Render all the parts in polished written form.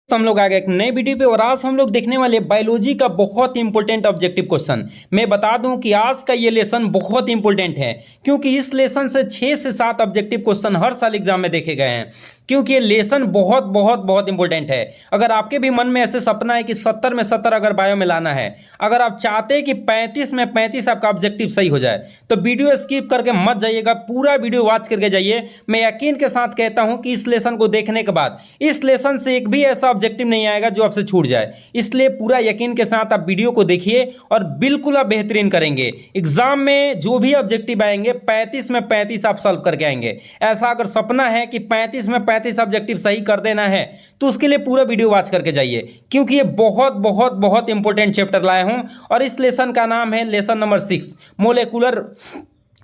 तो हम लोग आ गए एक नए वीडियो पे और आज हम लोग देखने वाले बायोलॉजी का बहुत इंपॉर्टेंट ऑब्जेक्टिव क्वेश्चन। मैं बता दूं कि आज का ये लेसन बहुत इंपॉर्टेंट है क्योंकि इस लेसन से 6 से 7 ऑब्जेक्टिव क्वेश्चन हर साल एग्जाम में देखे गए हैं। क्योंकि ये लेसन बहुत बहुत बहुत इंपॉर्टेंट है। अगर आपके भी मन में ऐसे सपना है कि 70 में 70 अगर बायो में लाना है, अगर आप चाहते हैं कि 35 में 35 आपका ऑब्जेक्टिव सही हो जाए, तो वीडियो स्किप करके मत जाइएगा, पूरा वीडियो वॉच करके जाइए। मैं यकीन के साथ कहता हूं कि इस लेसन को देखने के बाद इस लेसन से एक भी ऐसा ऑब्जेक्टिव नहीं आएगा जो आपसे छूट जाए। इसलिए पूरा यकीन के साथ आप वीडियो को देखिए और बिल्कुल आप बेहतरीन करेंगे। एग्जाम में जो भी ऑब्जेक्टिव आएंगे 35 में 35 आप सॉल्व करके आएंगे। ऐसा अगर सपना है कि 35 में 35 ऑब्जेक्टिव सही कर देना है तो उसके लिए पूरा वीडियो वॉच करके जाइए, क्योंकि ये बहुत बहुत बहुत इंपॉर्टेंट चैप्टर लाए हूं। और इस लेसन का नाम है लेसन नंबर 6, मोलेकुलर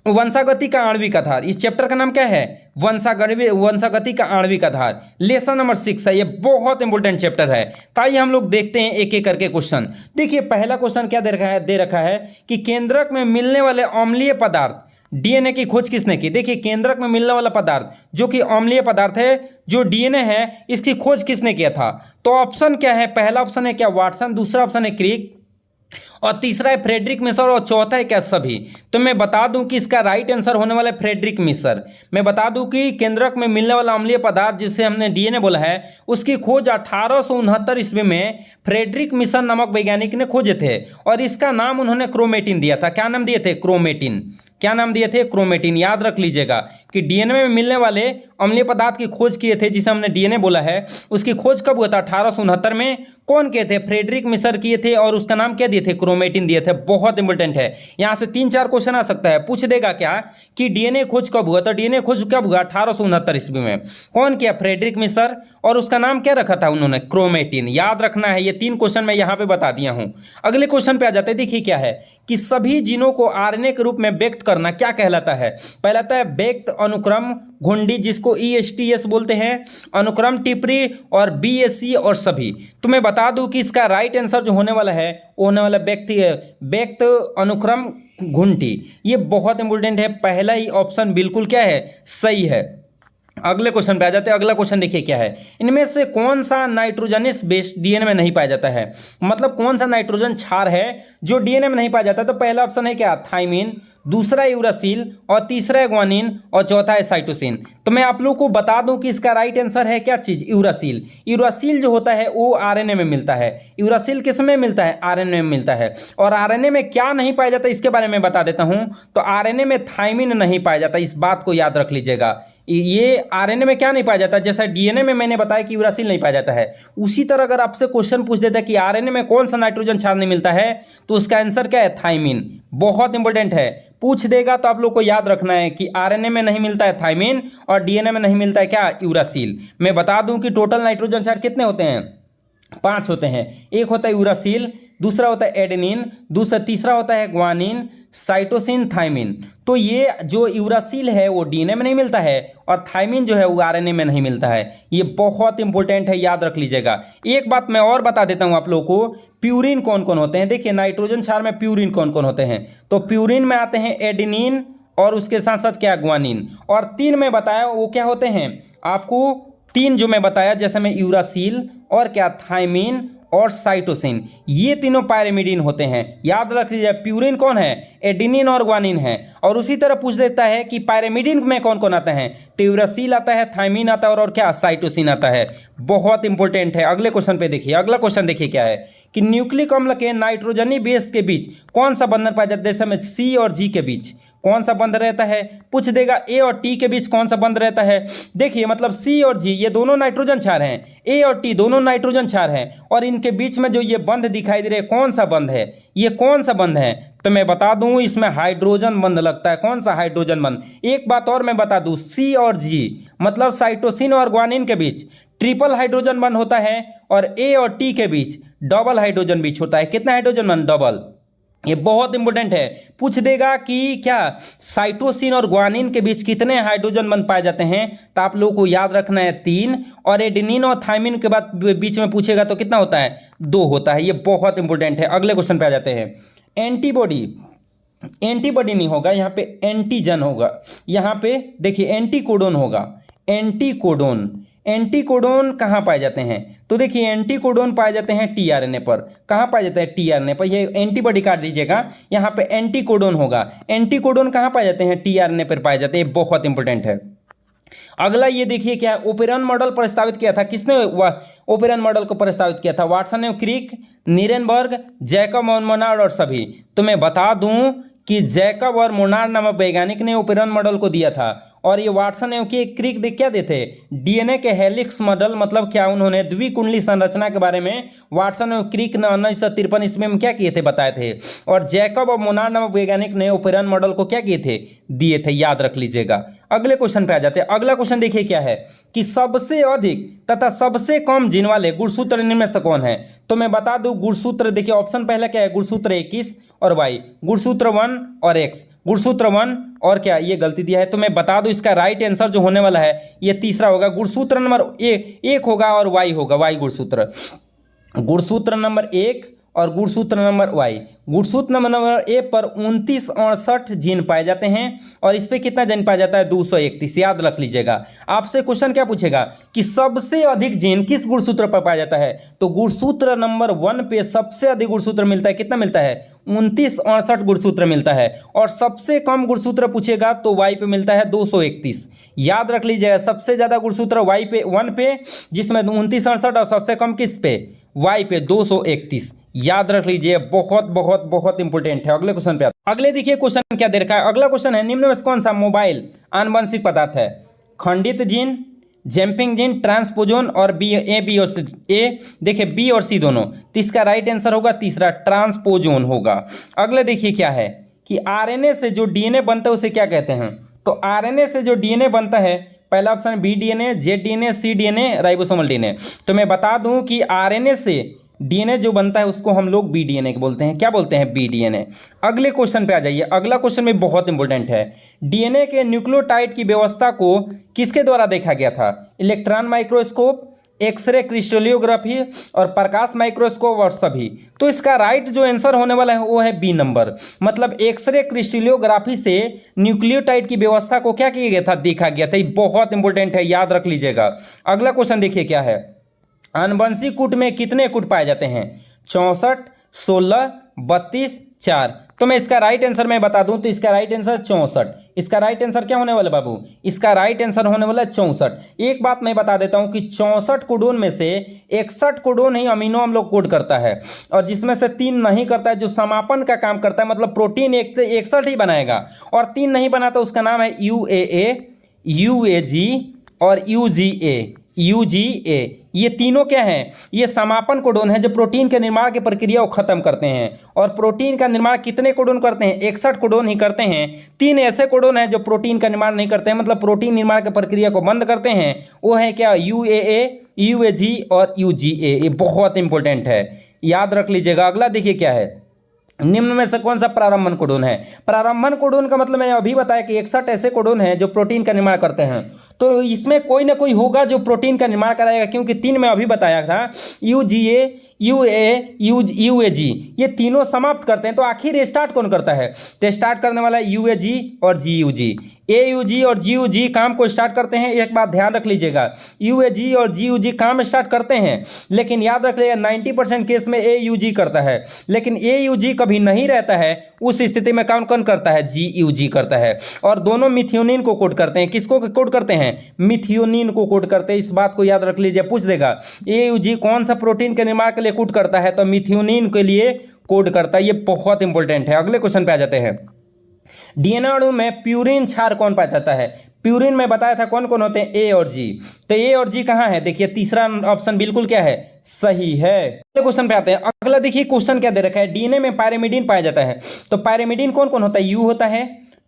वंशागति का आणविक आधार। इस चैप्टर का नाम क्या है? वंशागति का आणविक आधार। लेसन नंबर 6 है, ये बहुत इंपॉर्टेंट चैप्टर है। ताइए हम लोग देखते हैं एक एक करके क्वेश्चन। देखिए पहला क्वेश्चन क्या दे रखा है कि केंद्रक में मिलने वाले अम्लीय पदार्थ डीएनए की खोज किसने की? देखिए केंद्रक में मिलने वाला पदार्थ जो कि अम्लीय पदार्थ है, जो डीएनए है, इसकी खोज किसने किया था? तो ऑप्शन क्या है? पहला ऑप्शन है क्या वाटसन, दूसरा ऑप्शन है क्रिक, और तीसरा है फ्रेडरिक मिसर, और चौथा है क्या सभी? तो मैं बता दूं कि इसका राइट आंसर होने वाला है फ्रेडरिक मिसर। मैं बता दूं कि केंद्रक में मिलने वाला अम्लीय पदार्थ जिसे हमने डीएनए बोला है, उसकी खोज 1869 ईस्वी में फ्रेडरिक मिसर नामक वैज्ञानिक ने खोजे थे, और इसका नाम उन्होंने क्रोमेटिन दिया था। क्या नाम दिए थे? क्रोमेटिन। क्या नाम दिए थे? क्रोमेटिन। याद रख लीजिएगा कि डीएनए में मिलने वाले अम्लीय पदार्थ की खोज किए थे, जिसे हमने डीएनए बोला है, उसकी खोज कब हुआ था? 1869 में। कौन किए थे? फ्रेडरिक मिसर किए थे, और उसका नाम क्या दिए थे? क्रोमेटिन दिए थे। बहुत इंपॉर्टेंट है। यहां से 3-4 क्वेश्चन आ सकता है। पूछ देगा क्या कि डीएनए खोज कब हुआ? तो डीएनए खोज कब हुआ? 1869 ईस्वी में। कौन किया? फ्रेडरिक मिसर। और उसका नाम क्या रखा था उन्होंने? क्रोमेटिन। याद रखना है। ये 3 क्वेश्चन मैं यहां पे बता दिया हूं। अगले क्वेश्चन पे आ जाते हैं। देखिए क्या है कि सभी जीनों को आरएनए के रूप में व्यक्त करना क्या कहलाता है? कहलाता है व्यक्त अनुक्रम घुंडी, जिसको ईएसटीएस बोलते हैं, अनुक्रम टिपरी, और बीएससी, और सभी। तो मैं बता दूं कि इसका राइट आंसर जो होने वाला है वो होने वाला व्यक्त अनुक्रम घुंटी। ये बहुत इंपॉर्टेंट है। पहला ही ऑप्शन बिल्कुल क्या है? सही है। अगले क्वेश्चन पे आ जाते हैं। अगला क्वेश्चन देखिए क्या है, इनमें से कौन सा नाइट्रोजनस बेस डीएनए में नहीं पाया जाता है? मतलब कौन सा नाइट्रोजन क्षार है जो डीएनए में नहीं पाया जाता? तो पहला ऑप्शन है क्या? थाइमिन, दूसरा यूरासिल, और तीसरा है ग्वानिन, और चौथा है साइटोसिन। तो मैं आप लोग को बता दूं कि इसका राइट आंसर है क्या चीज? यूरासिल। यूरासिल जो होता है वो आरएनए में मिलता है। यूरासिल किस में मिलता है? आरएनए में मिलता है। और आरएनए में क्या नहीं पाया जाता इसके बारे में बता देता हूं। तो आरएनए में थाइमिन नहीं पाया जाता, इस बात को याद रख लीजिएगा। ये आरएनए में क्या नहीं पाया जाता? जैसा डीएनए में मैंने बताया कि यूरासिल नहीं पाया जाता है, उसी तरह अगर आपसे क्वेश्चन पूछ देता है कि आरएनए में कौन सा नाइट्रोजन क्षार नहीं मिलता है, तो उसका आंसर क्या है? थाइमिन। बहुत इंपॉर्टेंट है। पूछ देगा तो आप लोग को याद रखना है कि आरएनए में नहीं मिलता है थाइमिन, और डीएनए में नहीं मिलता है क्या? यूरासिल। मैं बता दूं कि टोटल नाइट्रोजन क्षार कितने होते हैं? 5 होते हैं। एक होता है यूरासिल, दूसरा होता है एडेनिन, तीसरा होता है ग्वानिन, साइटोसिन, थाइमिन। तो ये जो यूरासिल है वो डीएनए में नहीं मिलता है, और थाइमिन जो है वो आरएनए में नहीं मिलता है। ये बहुत इंपॉर्टेंट है, याद रख लीजिएगा। एक बात मैं और बता देता हूं आप लोगों को, प्यूरिन कौन कौन होते हैं। देखिए नाइट्रोजन क्षार में प्यूरिन कौन कौन होते हैं? तो प्यूरिन में आते हैं एडेनिन, और उसके साथ साथ क्या? ग्वानिन। और 3 में बताया वो क्या होते हैं आपको? 3 जो मैं बताया, जैसे में यूरासिल, और क्या? थाइमिन, और साइटोसिन। ये तीनों पायरिमिडीन होते हैं। याद रख लीजिए। प्यूरिन कौन है? एडेनिन और ग्वानिन है। और उसी तरह पूछ देता है कि पायरिमिडीन में कौन कौन आता है? तो यूरासिल आता है, थाइमिन आता है, और क्या? साइटोसिन आता है। बहुत इंपॉर्टेंट है। अगले क्वेश्चन पे देखिए। अगला क्वेश्चन देखिए क्या है कि न्यूक्लिक अम्ल के नाइट्रोजनी बेस के बीच कौन सा बंधन पाया जाता है? जैसे में सी और जी के बीच कौन सा बंध रहता है? पूछ देगा ए और टी के बीच कौन सा बंध रहता है। देखिए मतलब सी और जी ये दोनों नाइट्रोजन क्षार हैं, ए और टी दोनों नाइट्रोजन क्षार हैं, और इनके बीच में जो ये बंध दिखाई दे रहे हैं, कौन सा बंध है? ये कौन सा बंध है? तो मैं बता दूं इसमें हाइड्रोजन बंध लगता है। कौन सा? हाइड्रोजन बंध। एक बात और मैं बता दूं, सी और जी मतलब साइटोसिन और ग्वानिन के बीच ट्रिपल हाइड्रोजन बंध होता है, और ए और टी के बीच डबल हाइड्रोजन बीच होता है। कितना हाइड्रोजन बंध? डबल। ये बहुत इंपॉर्टेंट है। पूछ देगा कि क्या साइटोसिन और ग्वानिन के बीच कितने हाइड्रोजन बंध पाए जाते हैं? तो आप लोगों को याद रखना है 3, और एडेनिन और थाइमिन के बाद बीच में पूछेगा तो कितना होता है? 2 होता है। ये बहुत इंपॉर्टेंट है। अगले क्वेश्चन पे आ जाते हैं। एंटीबॉडी, एंटीबॉडी नहीं होगा यहाँ पे, एंटीजन होगा। यहाँ पे देखिए एंटीकोडोन होगा। एंटीकोडोन, एंटीकोडोन कहाँ पाए जाते हैं? तो देखिए एंटीकोडोन पाए जाते हैं टीआरएनए पर। कहाँ पाए जाते हैं? टीआरएनए पर। ये एंटीबॉडी काट दीजिएगा, यहाँ पे एंटीकोडोन होगा। एंटीकोडोन कहाँ पाए जाते हैं? टीआरएनए पर पाए जाते हैं। बहुत इंपॉर्टेंट है। अगला ये देखिए क्या है, ओपेरन मॉडल प्रस्तावित किया था किसने? ओपेरन मॉडल को प्रस्तावित किया था वाटसन ने, क्रिक, नीरेनबर्ग, जैकब और मोनार्ड और सभी। तो मैं बता दूं कि जैकब और मोनार्ड नामक वैज्ञानिक ने ओपेरन मॉडल को दिया था। और ये वाटसन ने क्रिक देख क्या देते? डीएनए के हेलिक्स मॉडल, मतलब क्या उन्होंने द्विकुंडली संरचना के बारे में वाटसन और क्रिक ने 1953 ईस्वी में क्या किए थे? बताए थे। और जैकब और मोनार्ड नामक वैज्ञानिक ने ओपेरन मॉडल को क्या किए थे? दिए थे। याद रख लीजिएगा। अगले क्वेश्चन पे आ जाते हैं। अगला क्वेश्चन देखिए क्या है कि सबसे अधिक तथा सबसे कम जीन वाले गुणसूत्र इनमें से कौन है? तो मैं बता दूं गुणसूत्र, देखिए ऑप्शन पहला क्या है? गुणसूत्र 21 और वाई, गुणसूत्र 1 और एक्स, गुणसूत्र 1 और क्या? ये गलती दिया है। तो मैं बता दूं इसका राइट आंसर जो होने वाला है ये तीसरा होगा। गुणसूत्र नंबर एक होगा और वाई होगा। वाई गुणसूत्र, गुणसूत्र नंबर 1 और गुणसूत्र नंबर वाई। गुणसूत्र नंबर ए पर 2968 जीन पाए जाते हैं और इस पे कितना जीन पाया जाता है? 231। याद रख लीजिएगा। आपसे क्वेश्चन क्या पूछेगा कि सबसे अधिक जीन किस गुणसूत्र पर पाया जाता है? तो गुणसूत्र नंबर 1 पे सबसे अधिक गुणसूत्र मिलता है। कितना मिलता है? 2968 गुणसूत्र मिलता है। और सबसे कम गुणसूत्र पूछेगा तो वाई पे मिलता है 231। याद रख लीजिएगा। सबसे ज्यादा गुणसूत्र वाई पे 1 पे, जिसमें 2968, और सबसे कम किस पे? वाई पे 231। याद रख लीजिए। बहुत बहुत बहुत इंपॉर्टेंट है। अगले क्वेश्चन पे अगले देखिए क्वेश्चन क्या दे रखा है। अगला क्वेश्चन है निम्न में से कौन सा मोबाइल आनुवंशिक पदार्थ है? खंडित जीन, जंपिंग जीन, ट्रांसपोजोन और बी और सी। ए देखिए बी और सी दोनों। तो इसका राइट आंसर होगा तीसरा, ट्रांसपोजोन होगा। अगले देखिए क्या है कि आरएनए से जो डीएनए बनता है उसे क्या कहते हैं? तो आरएनए से जो डीएनए बनता है, पहला option B DNA, Z DNA, C DNA, ribosomal DNA. तो मैं बता दूं कि आरएनए से डीएनए जो बनता है उसको हम लोग बी डीएनए बोलते हैं। क्या बोलते हैं? B DNA. अगले क्वेश्चन पे आ जाइए। अगला क्वेश्चन में बहुत इंपॉर्टेंट है। डीएनए के न्यूक्लियोटाइड की व्यवस्था को किसके द्वारा देखा गया था? इलेक्ट्रॉन माइक्रोस्कोप, एक्सरे क्रिस्टलोग्राफी और प्रकाश माइक्रोस्कोप और सभी। तो इसका राइट जो आंसर होने वाला है वो है बी नंबर, मतलब एक्सरे क्रिस्टलोग्राफी से न्यूक्लियोटाइड की व्यवस्था को क्या किया गया था? देखा गया था। ये बहुत इंपॉर्टेंट है, याद रख लीजिएगा। अगला क्वेश्चन देखिए क्या है। आनुवंशिक कूट में कितने कूट पाए जाते हैं? 64, 16, 32, 4। तो मैं इसका राइट आंसर मैं बता दूं तो इसका राइट आंसर 64। इसका राइट आंसर क्या होने वाला बाबू? इसका राइट आंसर होने वाला 64। एक बात मैं बता देता हूं कि 64 कोडोन में से 61 कोडोन ही अमीनो अम्ल कोड करता है और जिसमें से 3 नहीं करता है, जो समापन का काम करता है, मतलब प्रोटीन 61 ही बनाएगा और 3 नहीं बनाता। उसका नाम है UAA, UAG और UGA। ये तीनों क्या हैं? ये समापन कोडोन है जो प्रोटीन के निर्माण की प्रक्रिया को खत्म करते हैं। और प्रोटीन का निर्माण कितने कोडोन करते हैं? 61 कोडोन ही करते हैं। 3 ऐसे कोडोन हैं जो प्रोटीन का निर्माण नहीं करते हैं, मतलब प्रोटीन निर्माण की प्रक्रिया को बंद करते हैं। वो है क्या? UAA, UAG और UGA। ये बहुत इंपॉर्टेंट है, याद रख लीजिएगा। अगला देखिए क्या है। निम्न में से कौन सा प्रारंभन कोडोन है? प्रारंभन कोडोन का मतलब मैंने अभी बताया कि 61 ऐसे कोडोन हैं जो प्रोटीन का निर्माण करते हैं। तो इसमें कोई ना कोई होगा जो प्रोटीन का निर्माण कराएगा, क्योंकि 3 मैं अभी बताया था, UGA, UAG, ये तीनों समाप्त करते हैं। तो आखिर स्टार्ट कौन करता है? तो स्टार्ट करने वाला है UAG और GUG। AUG और GUG काम को स्टार्ट करते हैं। एक बात ध्यान रख लीजिएगा, UAG और GUG काम स्टार्ट करते हैं, लेकिन याद रख लीजिएगा 90% केस में AUG करता है, लेकिन AUG कभी नहीं रहता है। उस स्थिति में कौन कौन करता है? GUG करता है। और दोनों मिथियोनिन को कोड करते हैं। किसको कोड करते हैं? मिथियोनिन को कोड करते हैं। इस बात को याद रख लीजिए, पूछ देगा AUG कौन सा प्रोटीन के निर्माण के लिए कोड करता है? तो मिथियोनिन के लिए कोड करता है। ये बहुत इंपॉर्टेंट है। अगले क्वेश्चन पे आ जाते हैं। डीएनए अणु में प्यूरिन क्षार कौन पाया जाता है? प्यूरिन में बताया था कौन कौन होते हैं? ए और जी। तो ए और जी कहाँ है? देखिए तीसरा ऑप्शन बिल्कुल क्या है? सही है। अगले क्वेश्चन पे आते हैं। अगला देखिए क्वेश्चन क्या दे रखा है। डीएनए में पायरिमिडीन पाया जाता है। तो पायरिमिडीन कौन कौन होता है? यू होता है,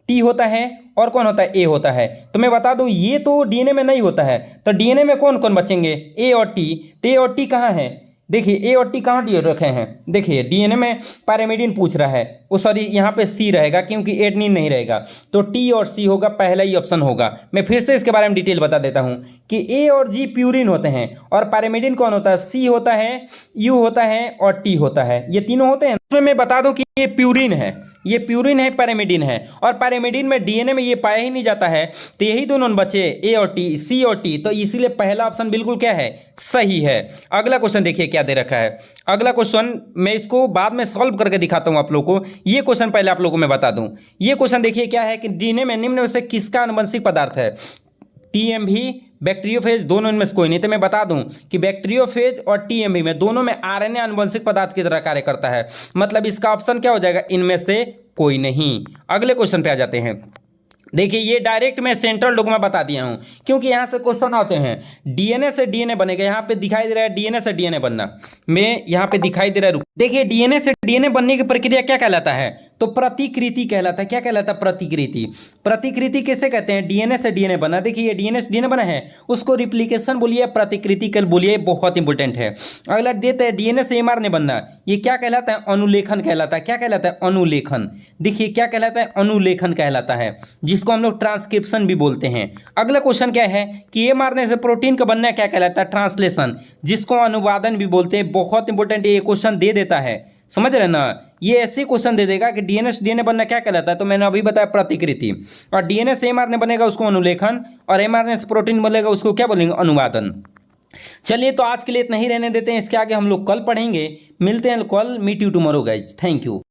टी होता है और कौन होता है? ए होता है। तो मैं बता दूं ये तो डीएनए में नहीं होता है। तो डीएनए में कौन कौन बचेंगे? ए और टी। तो ए और टी कहाँ है? देखिए ए और टी कहाँ दिए रखे हैं? देखिए डीएनए में पायरिमिडीन पूछ रहा है, वो सॉरी यहाँ पे सी रहेगा क्योंकि एडनिन नहीं रहेगा। तो टी और सी होगा, पहला ही ऑप्शन होगा। मैं फिर से इसके बारे में डिटेल बता देता हूँ कि ए और जी प्यूरिन होते हैं और पायरिमिडीन कौन होता है? सी होता है, यू होता है और टी होता है। ये तीनों होते हैं। उसमें मैं बता दूं कि ये प्यूरिन है, ये प्यूरिन है, पैरामिडिन है, और पैरामिडिन में डीएनए में ये पाया ही नहीं जाता है, तो यही दोनों बचे ए और टी, सी और टी, तो इसीलिए पहला ऑप्शन बिल्कुल क्या है, सही है। अगला क्वेश्चन देखिए क्या दे रखा है। अगला क्वेश्चन मैं इसको बाद में सॉल्व करके दिखाता हूं आप लोगों को, ये क्वेश्चन पहले आप लोगों को मैं बता दूं। ये क्वेश्चन देखिए क्या है कि डीएनए में निम्न में से किसका आनुवंशिक पदार्थ है, टीएमवी, बैक्टीरियोफेज, दोनों इनमें से कोई नहीं। तो मैं बता दूं कि बैक्टीरियोफेज और टीएमवी में दोनों में आरएनए आनुवंशिक पदार्थ की तरह कार्य करता है, मतलब इसका ऑप्शन क्या हो जाएगा, इनमें से कोई नहीं। अगले क्वेश्चन पे आ जाते हैं। देखिए ये डायरेक्ट मैं सेंट्रल डोग्मा बता दिया हूं, क्योंकि यहां से क्वेश्चन आते हैं डीएनए से डीएनए बनेगा, यहां पे दिखाई दे रहा है डीएनए से डीएनए बनना, मैं यहां पे दिखाई दे रहा है, देखिए डीएनए से डीएनए बनने की प्रक्रिया क्या कहलाता है, तो प्रतिकृति कहलाता है। क्या कहलाता है, प्रतिकृति। प्रतिकृति कैसे कहते हैं, डीएनए से डीएनए बना, देखिए ये डीएनए से डीएनए बना है, उसको रिप्लिकेशन बोलिए, प्रतिकृति कल बोलिए, बहुत इंपॉर्टेंट है। अगला देते हैं डीएनए से एमआरएनए बनना, ये क्या कहलाता है, अनुलेखन कहलाता है। क्या कहलाता है, अनुलेखन। देखिए क्या कहलाता है, अनुलेखन कहलाता है, जिसको हम लोग ट्रांसक्रिप्शन भी बोलते हैं। अगला क्वेश्चन क्या है कि एमआरएनए से प्रोटीन का बनना क्या कहलाता है, ट्रांसलेशन, जिसको अनुवादन भी बोलते हैं। बहुत इंपॉर्टेंट ये क्वेश्चन दे देता है, समझ रहे ना, ये ऐसे क्वेश्चन दे देगा कि डीएनए से डीएनए बनना क्या कहलाता है, तो मैंने अभी बताया प्रतिकृति, और डीएनए से एमआरएनए बनेगा उसको अनुलेखन, और एमआरएनए से प्रोटीन बनेगा उसको क्या बोलेंगे, अनुवादन। चलिए तो आज के लिए इतना ही रहने देते हैं, इसके आगे हम लोग कल पढ़ेंगे। मिलते हैं कल, meet you tomorrow guys, thank you.